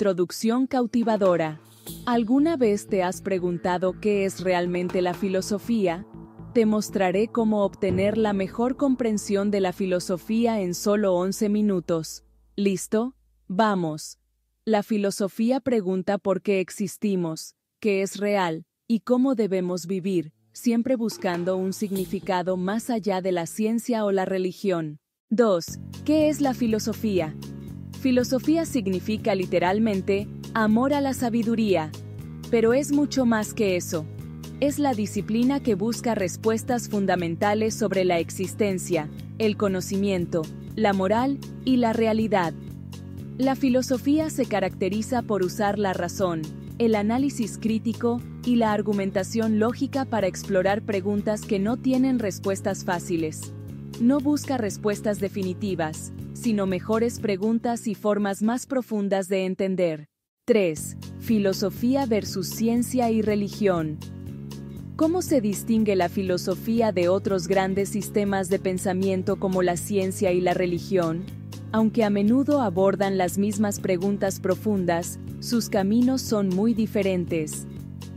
Introducción cautivadora. ¿Alguna vez te has preguntado qué es realmente la filosofía? Te mostraré cómo obtener la mejor comprensión de la filosofía en solo 11 minutos. ¿Listo? Vamos. La filosofía pregunta por qué existimos, qué es real, y cómo debemos vivir, siempre buscando un significado más allá de la ciencia o la religión. 2. ¿Qué es la filosofía? Filosofía significa literalmente amor a la sabiduría, pero es mucho más que eso. Es la disciplina que busca respuestas fundamentales sobre la existencia, el conocimiento, la moral y la realidad. La filosofía se caracteriza por usar la razón, el análisis crítico y la argumentación lógica para explorar preguntas que no tienen respuestas fáciles. No busca respuestas definitivas, sino mejores preguntas y formas más profundas de entender. 3. Filosofía versus ciencia y religión. ¿Cómo se distingue la filosofía de otros grandes sistemas de pensamiento como la ciencia y la religión? Aunque a menudo abordan las mismas preguntas profundas, sus caminos son muy diferentes.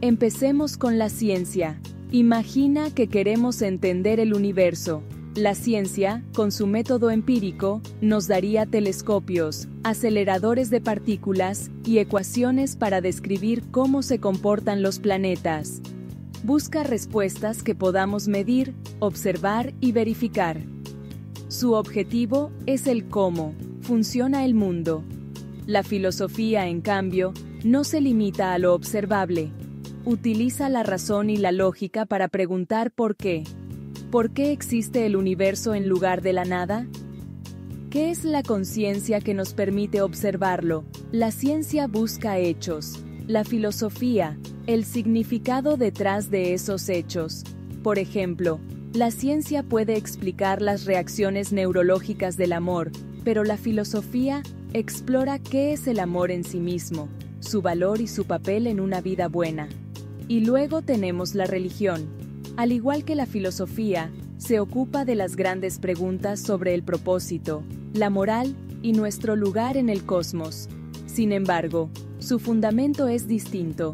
Empecemos con la ciencia. Imagina que queremos entender el universo. La ciencia, con su método empírico, nos daría telescopios, aceleradores de partículas y ecuaciones para describir cómo se comportan los planetas. Busca respuestas que podamos medir, observar y verificar. Su objetivo es el cómo funciona el mundo. La filosofía, en cambio, no se limita a lo observable. Utiliza la razón y la lógica para preguntar por qué. ¿Por qué existe el universo en lugar de la nada? ¿Qué es la conciencia que nos permite observarlo? La ciencia busca hechos. La filosofía, el significado detrás de esos hechos. Por ejemplo, la ciencia puede explicar las reacciones neurológicas del amor, pero la filosofía explora qué es el amor en sí mismo, su valor y su papel en una vida buena. Y luego tenemos la religión. Al igual que la filosofía, se ocupa de las grandes preguntas sobre el propósito, la moral y nuestro lugar en el cosmos. Sin embargo, su fundamento es distinto.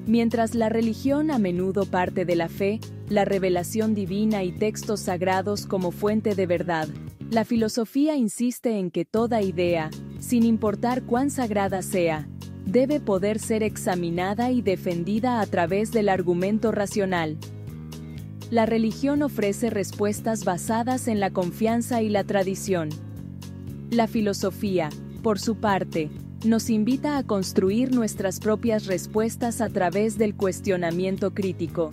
Mientras la religión a menudo parte de la fe, la revelación divina y textos sagrados como fuente de verdad, la filosofía insiste en que toda idea, sin importar cuán sagrada sea, debe poder ser examinada y defendida a través del argumento racional. La religión ofrece respuestas basadas en la confianza y la tradición. La filosofía, por su parte, nos invita a construir nuestras propias respuestas a través del cuestionamiento crítico.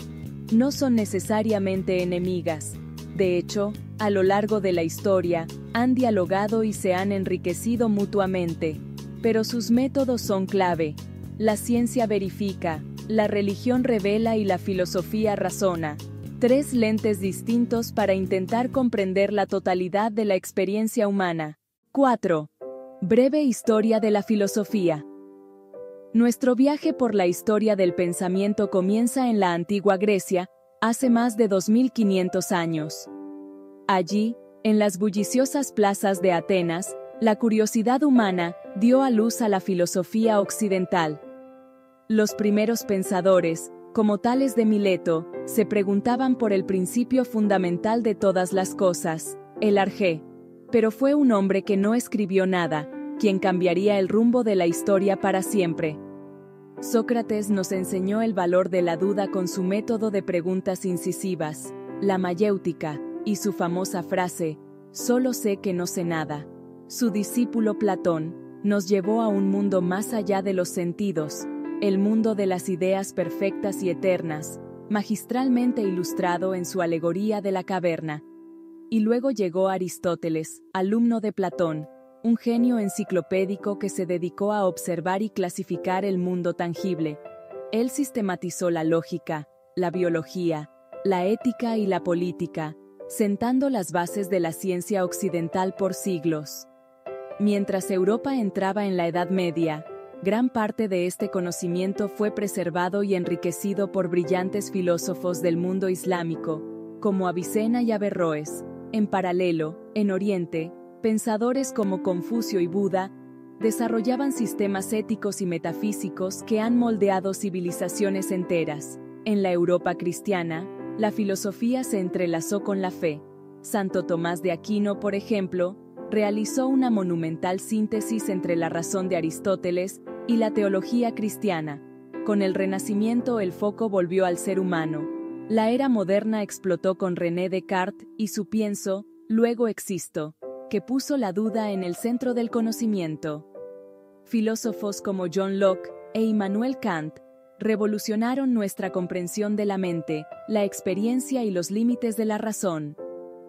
No son necesariamente enemigas. De hecho, a lo largo de la historia, han dialogado y se han enriquecido mutuamente. Pero sus métodos son clave. La ciencia verifica, la religión revela y la filosofía razona. 3 lentes distintos para intentar comprender la totalidad de la experiencia humana. 4. Breve historia de la filosofía. Nuestro viaje por la historia del pensamiento comienza en la antigua Grecia, hace más de 2500 años. Allí, en las bulliciosas plazas de Atenas, la curiosidad humana dio a luz a la filosofía occidental. Los primeros pensadores, como Tales de Mileto, se preguntaban por el principio fundamental de todas las cosas, el arjé. Pero fue un hombre que no escribió nada, quien cambiaría el rumbo de la historia para siempre. Sócrates nos enseñó el valor de la duda con su método de preguntas incisivas, la mayéutica, y su famosa frase, «Solo sé que no sé nada». Su discípulo Platón nos llevó a un mundo más allá de los sentidos, el mundo de las ideas perfectas y eternas, magistralmente ilustrado en su alegoría de la caverna. Y luego llegó Aristóteles, alumno de Platón, un genio enciclopédico que se dedicó a observar y clasificar el mundo tangible. Él sistematizó la lógica, la biología, la ética y la política, sentando las bases de la ciencia occidental por siglos. Mientras Europa entraba en la Edad Media, gran parte de este conocimiento fue preservado y enriquecido por brillantes filósofos del mundo islámico, como Avicena y Averroes. En paralelo, en Oriente, pensadores como Confucio y Buda desarrollaban sistemas éticos y metafísicos que han moldeado civilizaciones enteras. En la Europa cristiana, la filosofía se entrelazó con la fe. Santo Tomás de Aquino, por ejemplo, realizó una monumental síntesis entre la razón de Aristóteles y la teología cristiana. Con el Renacimiento el foco volvió al ser humano. La era moderna explotó con René Descartes y su pienso, luego existo, que puso la duda en el centro del conocimiento. Filósofos como John Locke e Immanuel Kant revolucionaron nuestra comprensión de la mente, la experiencia y los límites de la razón.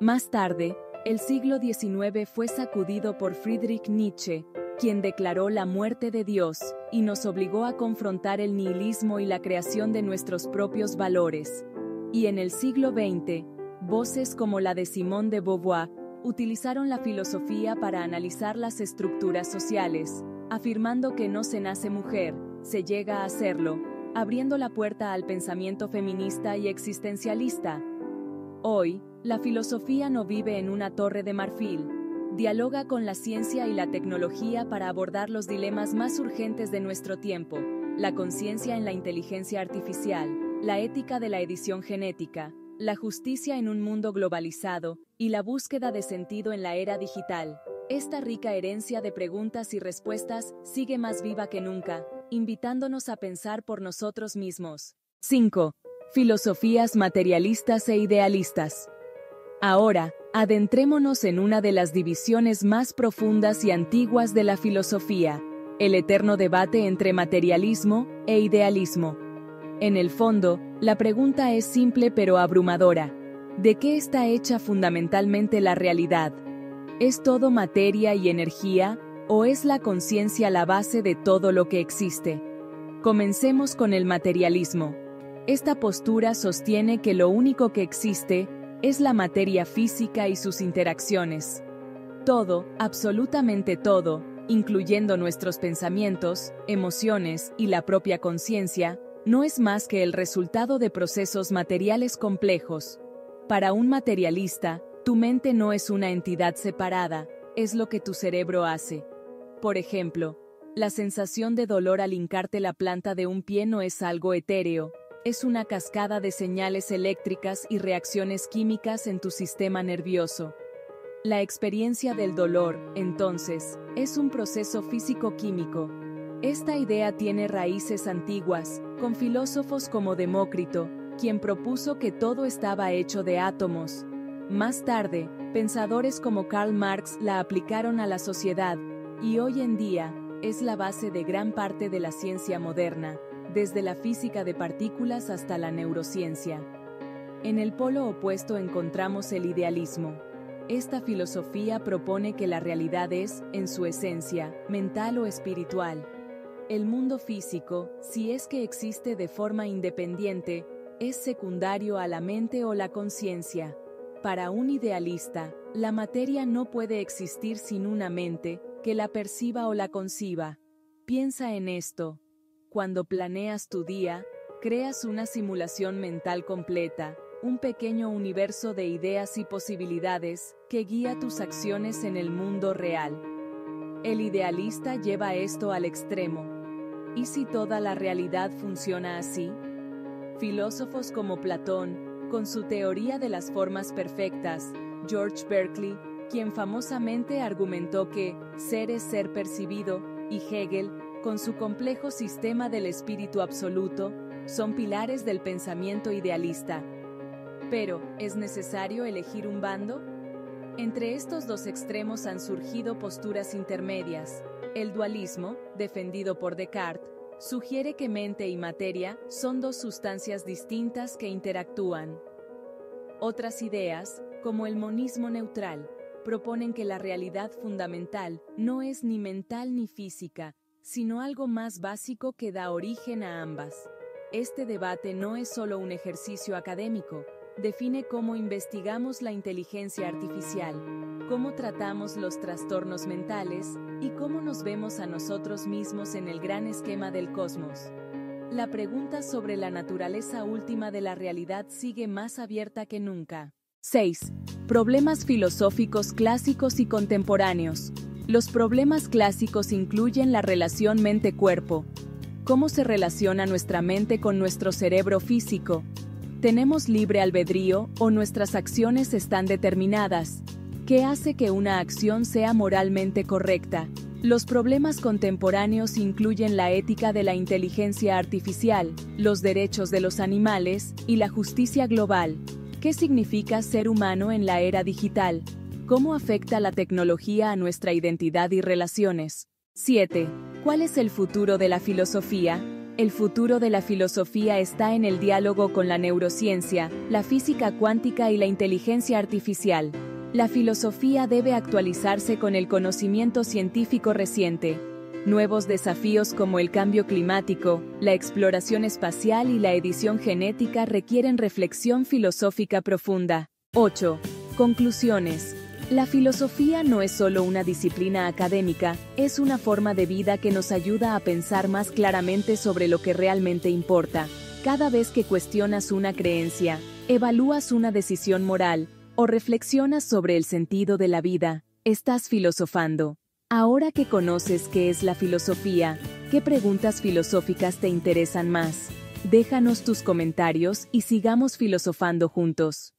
Más tarde, el siglo XIX fue sacudido por Friedrich Nietzsche, quien declaró la muerte de Dios y nos obligó a confrontar el nihilismo y la creación de nuestros propios valores. Y en el siglo XX, voces como la de Simone de Beauvoir utilizaron la filosofía para analizar las estructuras sociales, afirmando que no se nace mujer, se llega a serlo, abriendo la puerta al pensamiento feminista y existencialista. Hoy, la filosofía no vive en una torre de marfil. Dialoga con la ciencia y la tecnología para abordar los dilemas más urgentes de nuestro tiempo: la conciencia en la inteligencia artificial, la ética de la edición genética, la justicia en un mundo globalizado y la búsqueda de sentido en la era digital. Esta rica herencia de preguntas y respuestas sigue más viva que nunca, invitándonos a pensar por nosotros mismos. 5. Filosofías materialistas e idealistas. Ahora, adentrémonos en una de las divisiones más profundas y antiguas de la filosofía, el eterno debate entre materialismo e idealismo. En el fondo, la pregunta es simple pero abrumadora: ¿de qué está hecha fundamentalmente la realidad? ¿Es todo materia y energía, o es la conciencia la base de todo lo que existe? Comencemos con el materialismo. Esta postura sostiene que lo único que existe es la materia física y sus interacciones. Todo, absolutamente todo, incluyendo nuestros pensamientos, emociones y la propia conciencia, no es más que el resultado de procesos materiales complejos. Para un materialista, tu mente no es una entidad separada, es lo que tu cerebro hace. Por ejemplo, la sensación de dolor al hincarte la planta de un pie no es algo etéreo, es una cascada de señales eléctricas y reacciones químicas en tu sistema nervioso. La experiencia del dolor, entonces, es un proceso físico-químico. Esta idea tiene raíces antiguas, con filósofos como Demócrito, quien propuso que todo estaba hecho de átomos. Más tarde, pensadores como Karl Marx la aplicaron a la sociedad, y hoy en día, es la base de gran parte de la ciencia moderna, desde la física de partículas hasta la neurociencia. En el polo opuesto encontramos el idealismo. Esta filosofía propone que la realidad es, en su esencia, mental o espiritual. El mundo físico, si es que existe de forma independiente, es secundario a la mente o la conciencia. Para un idealista, la materia no puede existir sin una mente que la perciba o la conciba. Piensa en esto. Cuando planeas tu día, creas una simulación mental completa, un pequeño universo de ideas y posibilidades que guía tus acciones en el mundo real. El idealista lleva esto al extremo. ¿Y si toda la realidad funciona así? Filósofos como Platón, con su teoría de las formas perfectas, George Berkeley, quien famosamente argumentó que ser es ser percibido, y Hegel, con su complejo sistema del espíritu absoluto, son pilares del pensamiento idealista. Pero, ¿es necesario elegir un bando? Entre estos dos extremos han surgido posturas intermedias. El dualismo, defendido por Descartes, sugiere que mente y materia son dos sustancias distintas que interactúan. Otras ideas, como el monismo neutral, proponen que la realidad fundamental no es ni mental ni física, sino algo más básico que da origen a ambas. Este debate no es solo un ejercicio académico, define cómo investigamos la inteligencia artificial, cómo tratamos los trastornos mentales y cómo nos vemos a nosotros mismos en el gran esquema del cosmos. La pregunta sobre la naturaleza última de la realidad sigue más abierta que nunca. 6. Problemas filosóficos clásicos y contemporáneos. Los problemas clásicos incluyen la relación mente-cuerpo. ¿Cómo se relaciona nuestra mente con nuestro cerebro físico? ¿Tenemos libre albedrío o nuestras acciones están determinadas? ¿Qué hace que una acción sea moralmente correcta? Los problemas contemporáneos incluyen la ética de la inteligencia artificial, los derechos de los animales y la justicia global. ¿Qué significa ser humano en la era digital? ¿Cómo afecta la tecnología a nuestra identidad y relaciones? 7. ¿Cuál es el futuro de la filosofía? El futuro de la filosofía está en el diálogo con la neurociencia, la física cuántica y la inteligencia artificial. La filosofía debe actualizarse con el conocimiento científico reciente. Nuevos desafíos como el cambio climático, la exploración espacial y la edición genética requieren reflexión filosófica profunda. 8. Conclusiones. La filosofía no es solo una disciplina académica, es una forma de vida que nos ayuda a pensar más claramente sobre lo que realmente importa. Cada vez que cuestionas una creencia, evalúas una decisión moral, o reflexionas sobre el sentido de la vida, estás filosofando. Ahora que conoces qué es la filosofía, ¿qué preguntas filosóficas te interesan más? Déjanos tus comentarios y sigamos filosofando juntos.